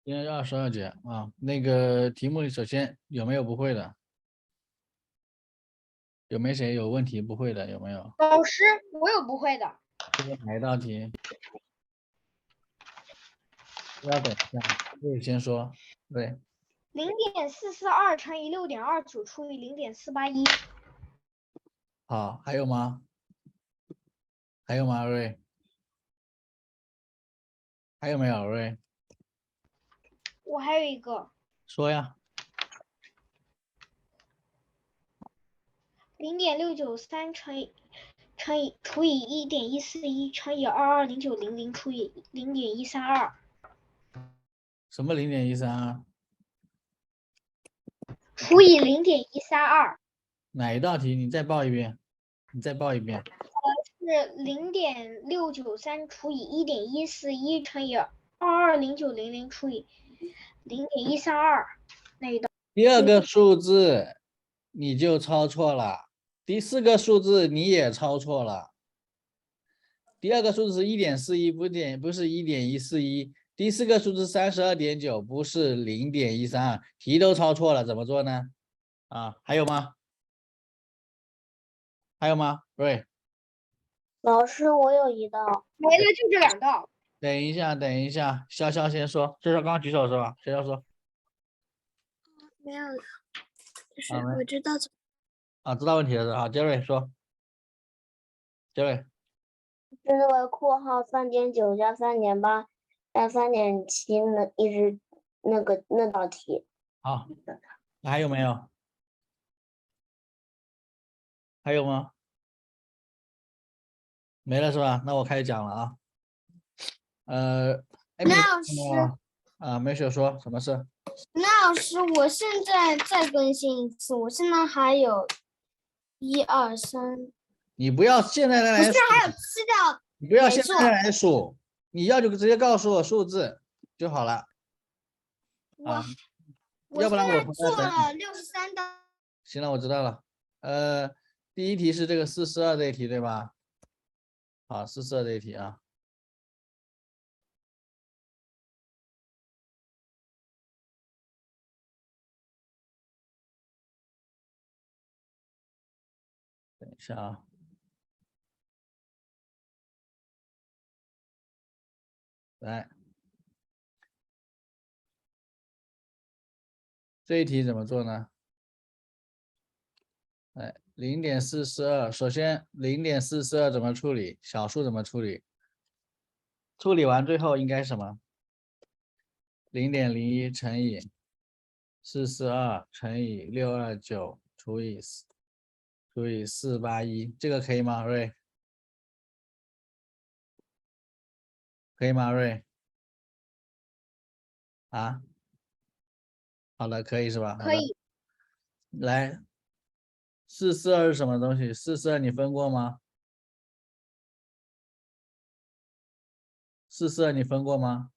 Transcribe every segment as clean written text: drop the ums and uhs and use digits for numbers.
今天22节啊，那个题目里首先有没有不会的？有没有谁有问题不会的？有没有？老师，我有不会的。这是哪一道题？要等一下，可以先说。对， 0.442乘以6.29除以0.481。好，还有吗？还有吗，瑞？还有没有，瑞？我还有一个说呀。 0.693除以1.141乘以220900除以0.132什么0.132？除以0.132哪一道题？你再报一遍。你再报一遍。是0.693除以1.141乘以220900除以0.132那一道。第二个数字你就抄错了，第四个数字你也抄错了。第二个数字是1.41，不是1.141。第四个数字32.9，不是0.132，题都抄错了，怎么做呢？啊，还有吗？还有吗？对，老师，我有一道。没了，就这2道。等一下，等一下，潇潇先说。潇潇刚刚举手是吧？潇潇说。没有，就是啊，没我知道。啊，知道问题了是吧？杰瑞说。杰瑞。这是为括号3.9加3.8加3.7呢，一直那道题。好，还有没有？还有吗？没了是吧？那我开始讲了啊。艾米那老师，没雪说什么事？那老师，我现在再更新一次，我现在还有1、2、3，你不要现在来数，还有7道你不要没做。现在来数，你要就直接告诉我数字就好了啊，要不然我从做那等你。了63道。行了，我知道了。第一题是这个442这一题对吧？好，442这一题啊。等一下啊。来，这一题怎么做呢？哎，0.442，首先0.442怎么处理？小数怎么处理？处理完最后应该是什么？0.01乘以442乘以629除以481，这个可以吗，瑞？可以吗，瑞？啊，好的，可以是吧？好的，可以。来，442是什么东西？442你分过吗？442你分过吗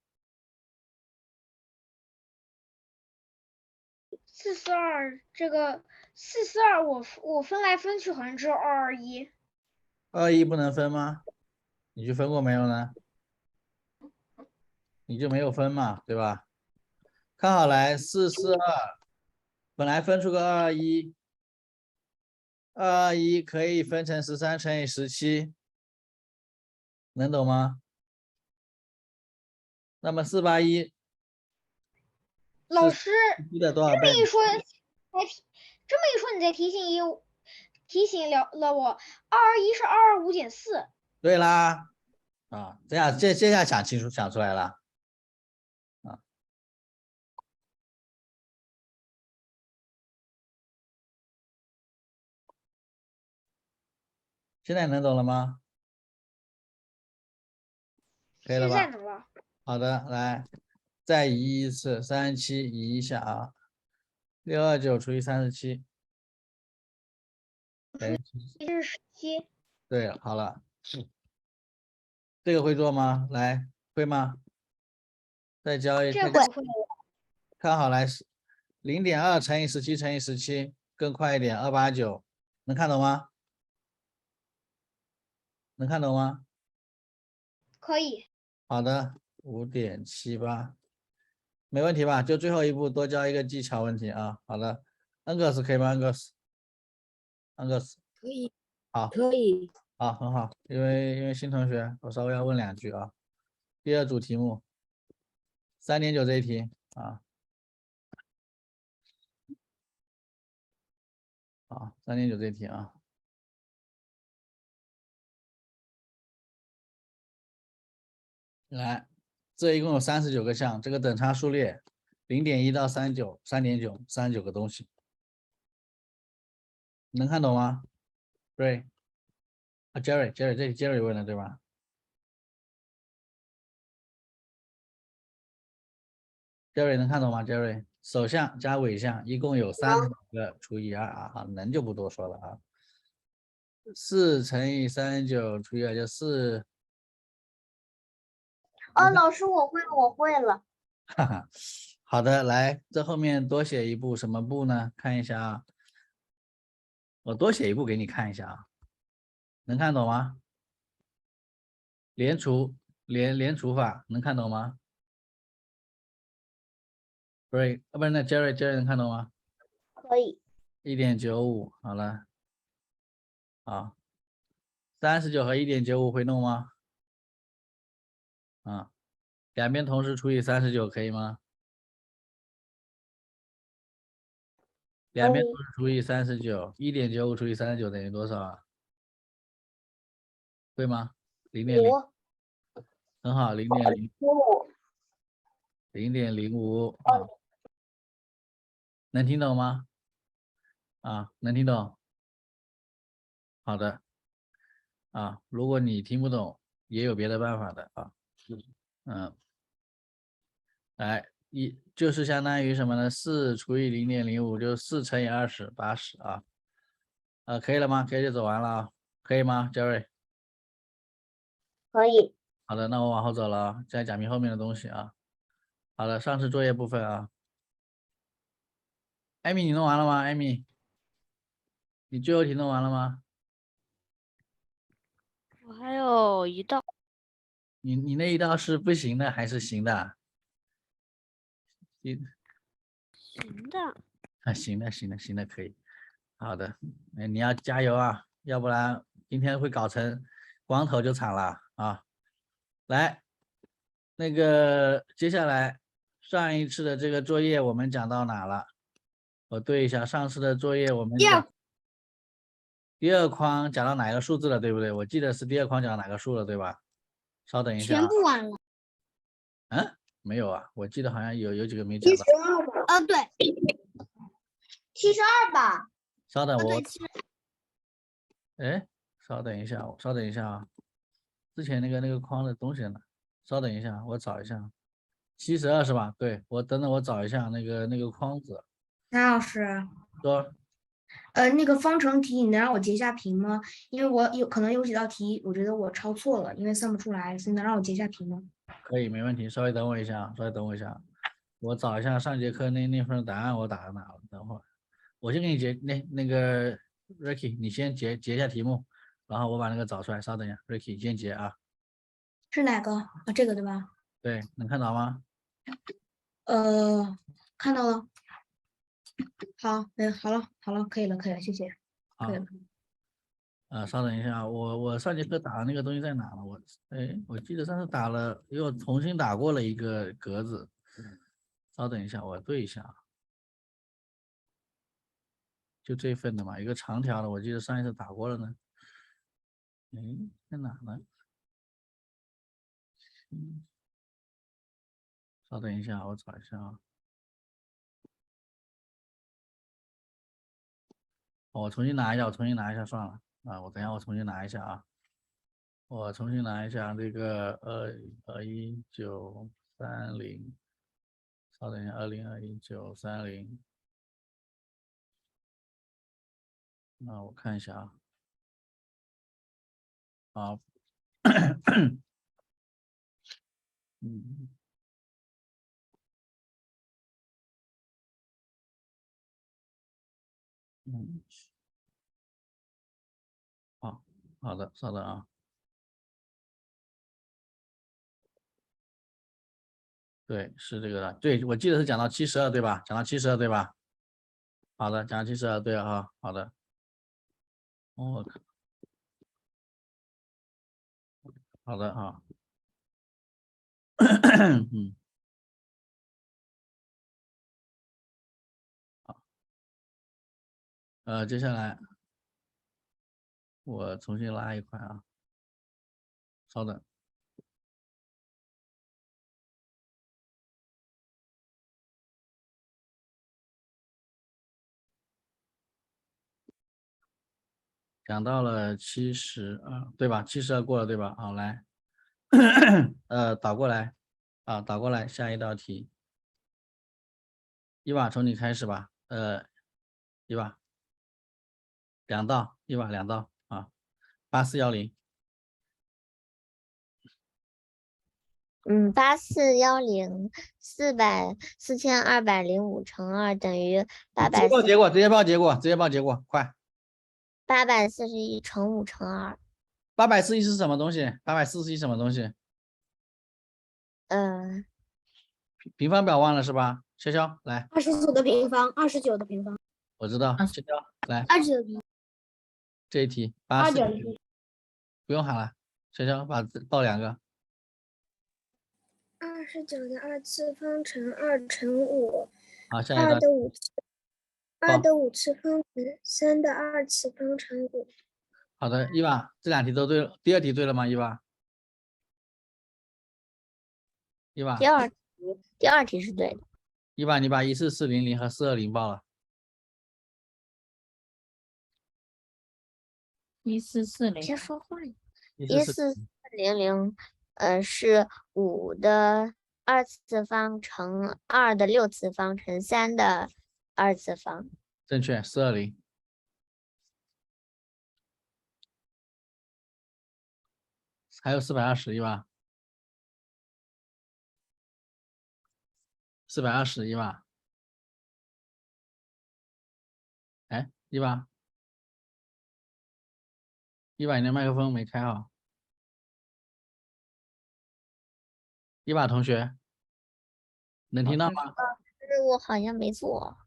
442这个442我分来分去好像只有221。？21不能分吗？你去分过没有呢？你就没有分嘛，对吧？看好来，442本来分出个221可以分成13乘以17，能懂吗？那么481是老师1的多少这么倍？一说，你再提醒了我，221是225.4。对啦，啊，这下想出来了啊，现在能懂了吗？可以了现在吧？能了。好的，来再移一次，37移一下啊，629除以37等于这是17。对，好了，这个会做吗？来，会吗？再教一，这会不会？看好来0.2乘以17乘以17更快一点，289，能看懂吗？能看懂吗？可以。好的，5.78没问题吧？就最后一步多教一个技巧问题啊。好的，Angus 可以吗？Angus，可以，好，可以。好，很好。因为新同学，我稍微要问2句啊。第二组题目，3.9这一题啊，好，3.9这一题啊。来，这一共有39个项，这个等差数列0.1到39、3.9、39个东西，能看懂吗？对，啊，Jerry，这里 Jerry 问的对吧？Jerry 能看懂吗？Jerry，首项加尾项一共有30个除以2啊，好，能就不多说了啊。4乘以39除以2就4，哦，老师，我会了。哈哈，好的，来，这后面多写一步，什么步呢？看一下啊，我多写一步给你看一下啊，能看懂吗？连除连除法能看懂吗？不是，不是那 Jerry 能看懂吗可以。？1.95，好了，好，39和1.95会弄吗？啊，两边同时除以39可以吗？两边同时除以39，1.95除以39等于多少啊？会吗？0.0，五很好，0.0，五。 0.05啊，能听懂吗？啊，能听懂？好的，啊，如果你听不懂，也有别的办法的啊，嗯，来，就是相当于什么呢？4除以0.05就是4乘以20，80啊，可以了吗？可以就走完了啊，可以吗，Jerry？可以。好的，那我往后走了啊，再讲明后面的东西啊。好的，上次作业部分啊，艾米你弄完了吗？艾米，你最后题弄完了吗？我还有一道。你那一道是不行的还是行的？行行的。啊，行的，可以。好的，你要加油啊，要不然今天会搞成光头就惨了啊。来，那个接下来上一次的这个作业我们讲到哪了？我对一下上次的作业我们讲第二框讲到哪个数字了，对不对？我记得是第二框讲到哪个数了，对吧？稍等一下啊。完了。嗯，没有啊，我记得好像有几个没讲到。对，72吧。稍等我，对，哎，稍等一下啊，之前那个框的东西呢？稍等一下，我找一下。72是吧？对，等等我找一下那个框子。谭老师，说那个方程题你能让我截下屏吗？因为我可能有几道题，我觉得我抄错了，因为算不出来，所以能让我截下屏吗？可以，没问题。稍微等我一下，我找一下上节课那份答案我打到哪了。等会儿我先给你截那个 Ricky，你先截一下题目，然后我把那个找出来。稍等一下，Ricky 先截啊。是哪个啊？这个对吧？对，能看到吗？看到了。好，好了，可以了，谢谢，可以好，了。稍等一下，我上节课打的那个东西在哪了？我记得上次打了，又重新打过了一个格子。稍等一下，我对一下啊。就这份的嘛，一个长条的，我记得上一次打过了呢。在哪呢？稍等一下，我找一下啊。我重新拿一下，算了啊，我等一下我重新拿一下啊。我重新拿一下这个21930，稍等一下2021930，那我看一下啊。好，嗯，好的，稍等啊。对，是这个的。对，我记得是讲到72，对吧？讲到72，对吧？好的，讲到72，对啊，好的。哦，好的啊。嗯，接下来我重新拉一块啊，稍等。讲到了72，对吧？72过了，对吧？好，来，倒过来啊，倒过来，下一道题。伊娃从你开始吧。伊娃2道，伊娃2道啊，8410。8410，4205乘2等于直接报结果，直接报结果，直接报结果，快。 841乘5乘2。841是什么东西？841什么东西？平方表忘了是吧？潇潇来， 29的平方，29的平方，我知道，潇潇来29的平方，这一题29 84，的平方，不用喊了，潇潇报2个。 29的2次方乘2乘5，好，下一道2的5次，2的5次方乘3的2次方乘5。好的，伊娃这2题都对了，第2题对了吗？伊娃，伊娃，第二题是对的。伊娃，你把14400和420报了。 别1440，说话呀。 14400 14400，是5的2次方乘2的6次方乘3的2次方。正确，420。还有420，伊娃，420，伊娃，哎，伊娃，伊娃，你的麦克风没开好。伊娃同学，能听到吗？我好像没做。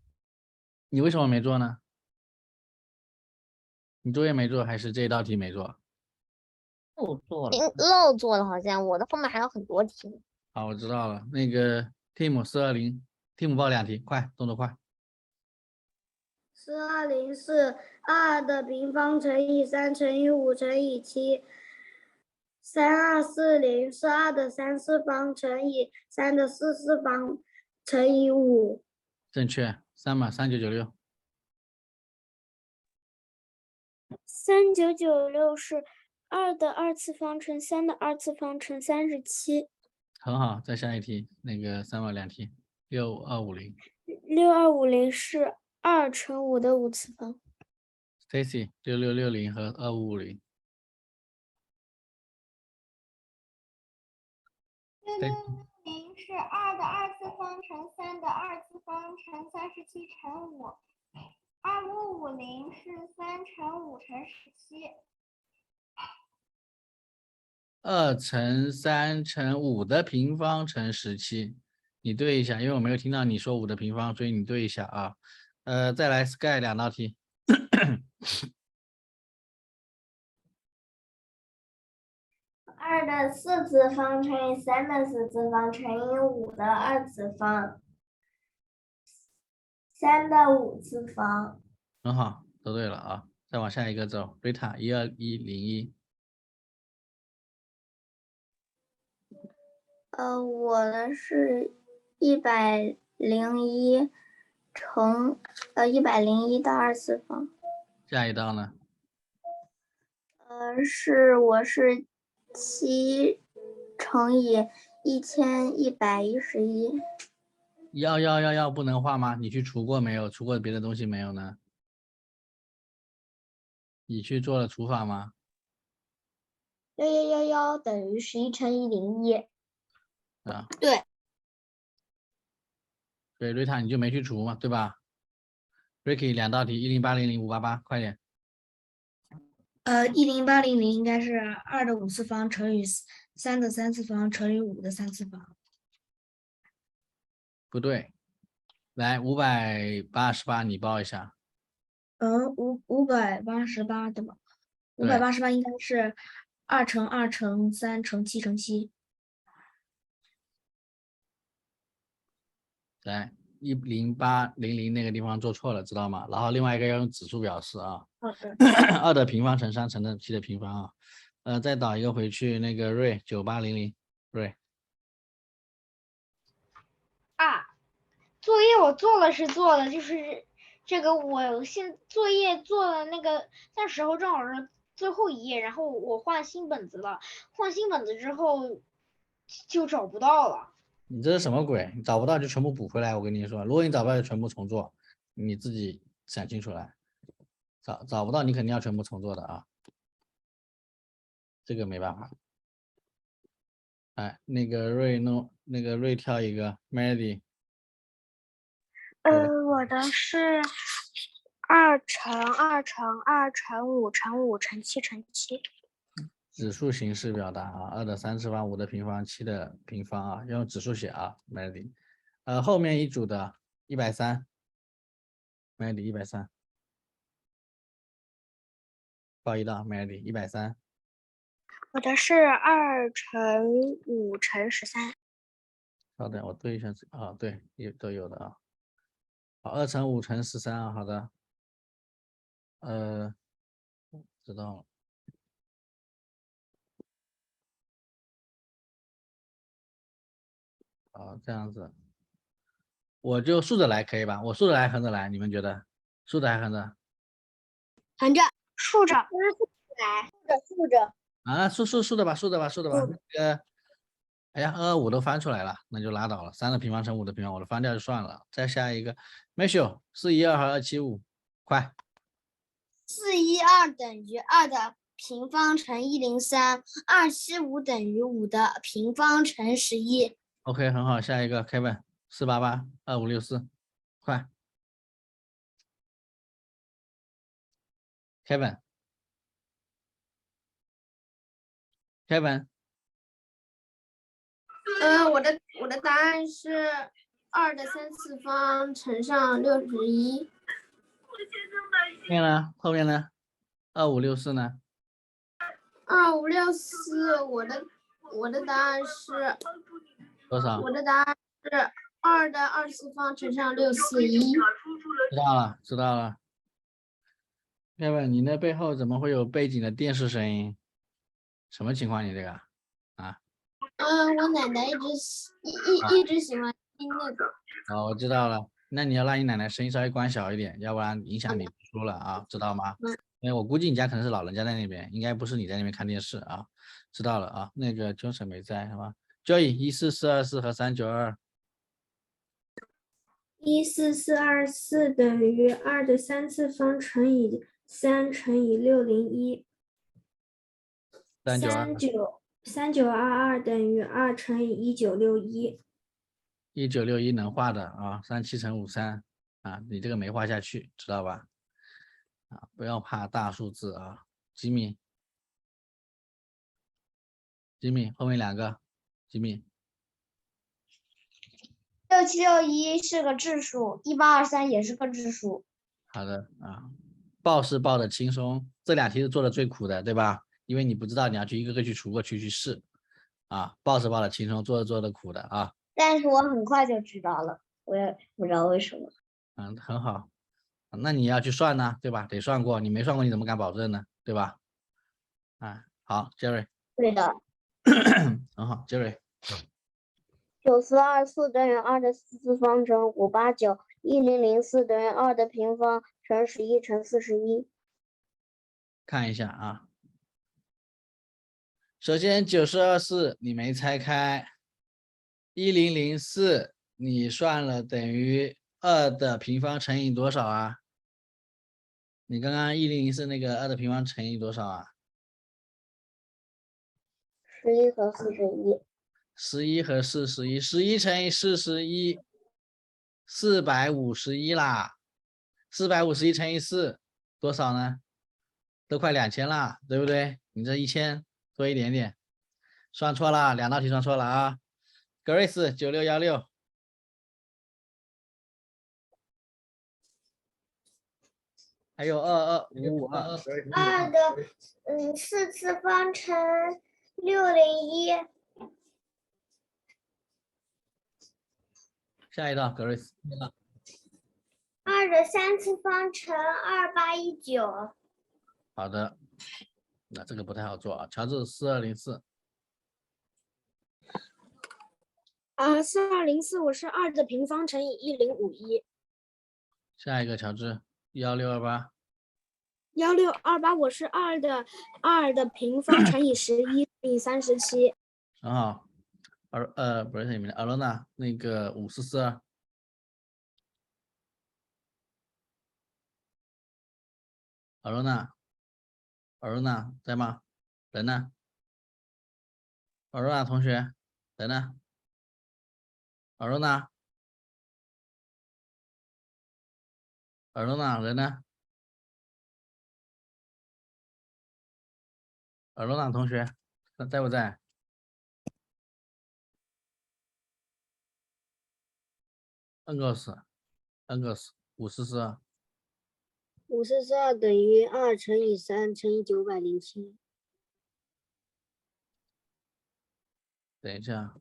你为什么没做呢？你作业没做，还是这道题没做？都做了。漏做了，好像我的后面还有很多题呢。好，我知道了。那个 Tim 420，Tim 报2题，快，动作快。 420是2的平方乘以3乘以5乘以7。3240是2的3次方乘以3的4次方乘以5。正确，3嘛，3996。 3996是2的2次方乘3的2次方乘37。很好，再下一题，那个3嘛2题，6250。6250是2乘5的5次方。Stacy 6660和2550。6660是2的2次方乘3的2次方乘37乘5。2550是3乘5乘17。2乘3乘5的平方乘17，你对一下，因为我没有听到你说5的平方，所以你对一下啊。再来 Sky 2道题。2的4次方乘以3的4次方乘以5的2次方，3的5次方。很好，都对了啊。再往下一个走，Rita 12101。我的是101乘101的2次方。下一道呢？我是7乘以1111。11111不能画吗？你去除过没有？除过别的东西没有呢？你去做了除法吗1111等于11乘101。啊，对。对，Rita 你就没去除嘛，对吧 ？Ricky 2道题108000588，快点。 10800应该是2的5次方乘以3的3次方乘以5的3次方。不对，来588，你报一下。 588对吧对？588应该是2乘2乘3乘7乘7。来10800那个地方做错了，知道吗？然后另外一个要用指数表示啊。好的。2的平方乘3乘的7的平方啊。再导一个回去，那个瑞9800，瑞。作业我做了是做了，就是这个作业做了那个，那时候正好是最后一页，然后我换新本子了，换新本子之后就找不到了。你这是什么鬼？你找不到就全部补回来，我跟你说，如果你找不到就全部重做，你自己想清楚来。找不到你肯定要全部重做的啊，这个没办法。哎，那个瑞跳一个 Melody。我的是2乘2乘2乘5乘5乘7乘7。指数形式表达啊，2的3次方，5的平方，7的平方啊，要用指数写啊 ，Melody。后面一组的130，Melody 130，报一道 Melody 130。我的是2乘5乘13。稍等，我对一下啊，对，都有的啊。好，2乘5乘13啊，好的。知道了。好，这样子，我就竖着来可以吧？我竖着来，横着来，你们觉得？竖着还横着？横着，竖着。竖着。啊，竖着吧，竖着吧。那个，哎呀，225都翻出来了，那就拉倒了。3的平方乘5的平方，我都翻掉就算了。再下一个 ，Matthew 412和275，快。 412等于2的平方乘103，275等于5的平方乘11。OK， 很好，下一个 Kevin 4882564，快。Kevin。我的答案是2的3次方乘上61。后面呢？2564呢2564，我的答案是多少？我的答案是2的2次方乘上641。知道了。Kevin，你那背后怎么会有背景的电视声音？什么情况？你这个啊？我奶奶一直喜欢听那个。哦，我知道了。那你要让你奶奶声音稍微关小一点，要不然影响你读书了啊，知道吗？因为我估计你家可能是老人家在那边，应该不是你在那边看电视啊。知道了啊。那个 Johnson 没在是吧？Joy 14424和392。14424等于2的3次方乘以3乘以601。3922等于2乘以1961。1961能画的啊，37乘53啊，你这个没画下去，知道吧？啊，不要怕大数字啊。吉米，后面2个，吉米。6761是个质数，1823也是个质数。好的啊，报是报的轻松，这2题是做的最苦的，对吧？因为你不知道，你要去一个个去除过去试啊。报是报的轻松，做的苦的啊。但是我很快就知道了，我也不知道为什么。很好。那你要去算呢，对吧？得算过，你没算过你怎么敢保证呢？对吧？啊，好 ，Jerry。对的。很好 ，Jerry。9424等于2的4次方乘589，1004等于2的平方乘11乘41。看一下啊，首先9424你没拆开，1004你算了等于2的平方乘以多少啊？你刚刚1004那个2的平方乘以多少啊11和41。11和41，11乘以41，451啦。451乘以4多少呢？都快2000啦，对不对？你这1000多一点点，算错了，2道题算错了啊。Grace 9616。还有22552。2的4次方乘601。下一道，格瑞斯。 2的3次方乘2819。好的，那这个不太好做啊。乔治4204。 4204我是2的平方乘以1051。下一个乔治1628。 1628我是2的平方乘以11乘以37。很好。不是你们的阿罗娜那个5442。阿罗娜在吗？人呢？阿罗娜同学人呢？阿罗娜人呢？阿罗娜同学在不在？恩格斯544。 542等于2乘以3乘以907。等一下，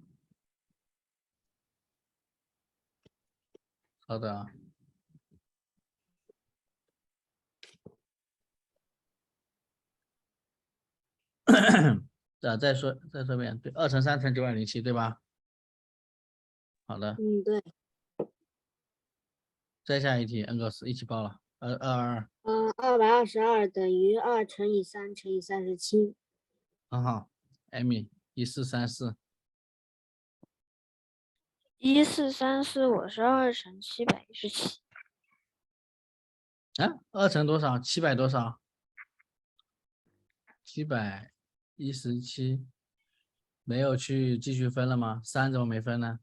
稍等啊。再说一遍，对，2乘3乘907，对吧？好的，对。再下一题，恩格斯一起报了。222。 222等于2乘以3乘以37。很好。艾米1434。 1434我是2乘717。啊，2乘多少？700多少？717。没有去继续分了吗？3怎么没分呢？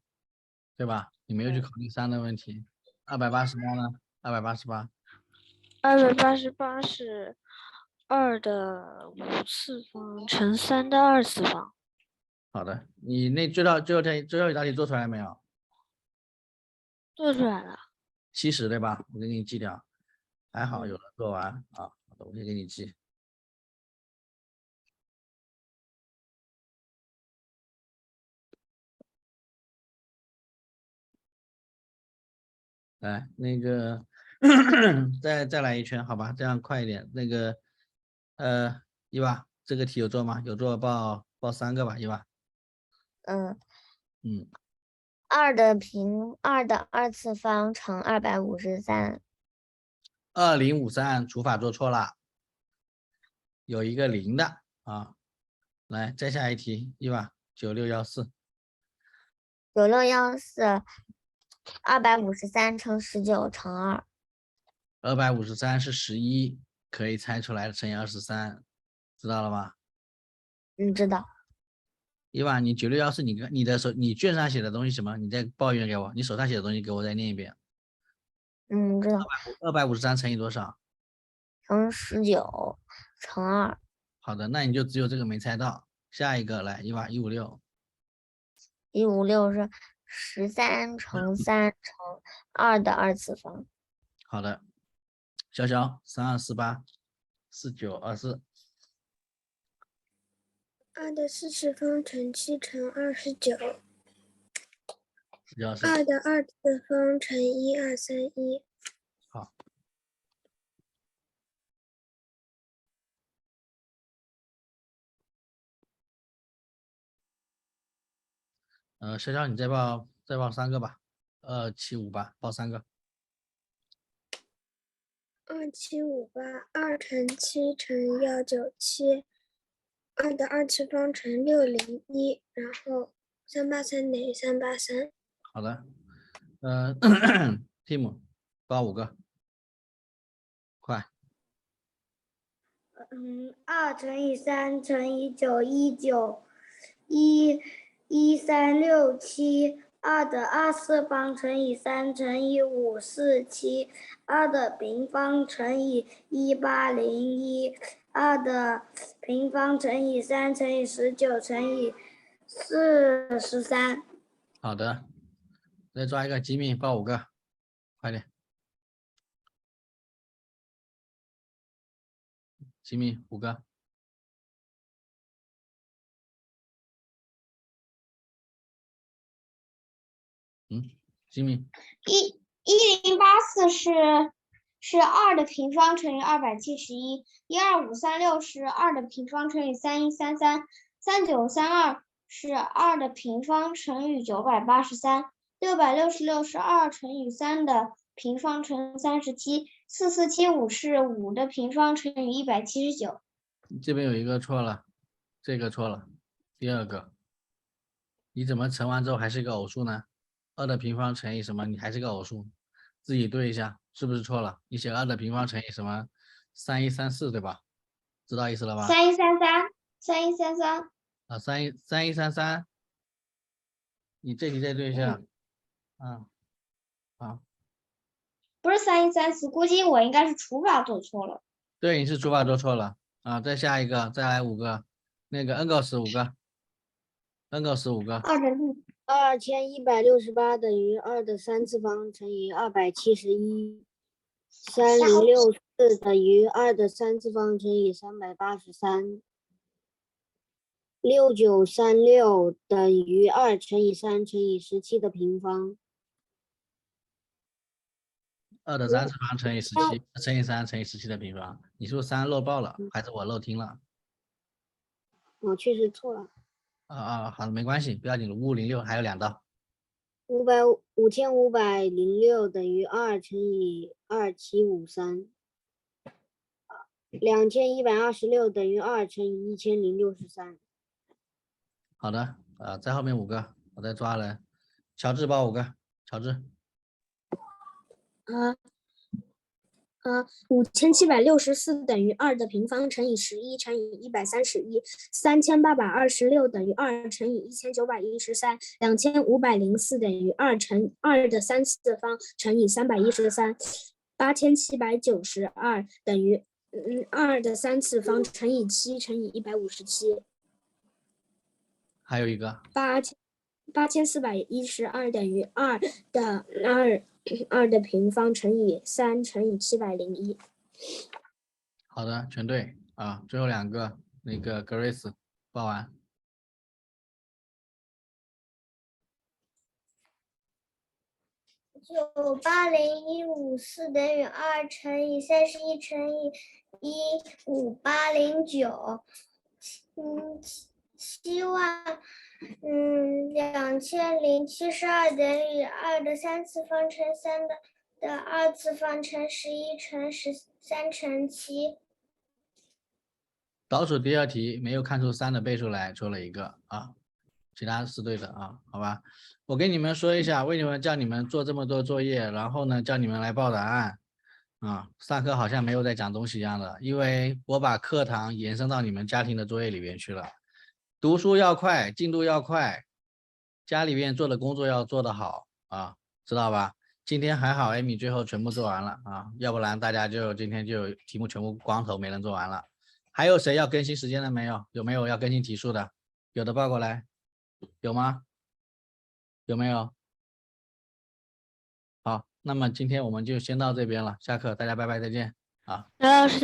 对吧？你没有去考虑3的问题。288呢？288。288是2的5次方乘3的2次方。好的，你那最后一道题做出来没有？做出来了。 70对吧？我给你记掉。还好有人做完啊，好的，我先给你记。来，那个再来一圈，好吧？这样快一点。那个伊娃，这个题有做吗？有做报3个吧，伊娃。嗯，2的2次方乘253。2053除法做错了，有一个0的啊。来，再下一题，伊娃9614。9614 253乘19乘2。253是11，可以猜出来乘以23，知道了吗？知道。伊娃，你9614，你卷上写的东西什么？你再抱怨给我，你手上写的东西给我再念一遍。知道。253乘以多少？乘19乘2。好的，那你就只有这个没猜到。下一个来，伊娃156。156是13乘3乘2的2次方。好的，小小3248 4924。2的4次方乘7乘29。 2的2次方乘1231。好。小小你再报3个吧，2758报3个。 2758 2乘7乘197。2的2次方乘601，然后383等于383。好的。Tim 报5个，快。 2乘以3乘以9 19 1367。2的2次方乘以3乘以5 47。2的平方乘以1801。2的平方乘以3乘以19乘以43。好的，再抓一个吉米报5个，快点。吉米5个。吉米1084是2的平方乘以271，12536是2的平方乘以3133，3932是2的平方乘以983，666是2乘以3的平方乘以37，4475是5的平方乘以179。这边有一个错了，这个错了，第二个，你怎么乘完之后还是一个偶数呢？2的平方乘以什么？你还是个偶数，自己对一下是不是错了？你写2的平方乘以什么？3134对吧？知道意思了吧3133啊，3133，你这题再对一下。好，不是3134，估计我应该是除法做错了。对，你是除法做错了啊。再下一个，再来5个，那个 n 个15个，n 个15个。 2168等于2的3次方乘以271，3064等于2的3次方乘以383，6936等于2乘以3乘以17的平方。2的3次方乘以17，乘以3乘以17的平方。你是不是3漏报了，还是我漏听了？我确实错了。好的，没关系，不要紧，5506还有2道。5506等于2乘以2753，2126等于2乘以1063。好的，在后面5个，我再抓人。乔治报5个，乔治。 5764等于2的平方乘以11乘以131，3826等于2乘以1913，2504等于2乘2的3次方乘以313，8792等于2的3次方乘以7乘以157。还有一个8412等于2的平方乘以3乘以701。好的，全对啊。最后2个，那个 Grace 报完。980154等于2乘以31乘以15809。72072等于2的3次方乘3的2次方乘11乘13乘7。倒数第2题没有看出3的倍数来，错了一个啊，其他是对的啊，好吧。我跟你们说一下，为什么叫你们做这么多作业，然后呢叫你们来报答案啊？上课好像没有在讲东西一样的，因为我把课堂延伸到你们家庭的作业里面去了。读书要快，进度要快，家里面做的工作要做得好啊，知道吧？今天还好，艾米最后全部做完了啊，要不然大家就今天就题目全部光头没人做完了。还有谁要更新时间的没有？有没有要更新题数的？有的报过来，有吗？有没有？好，那么今天我们就先到这边了，下课大家拜拜，再见啊。刘老师。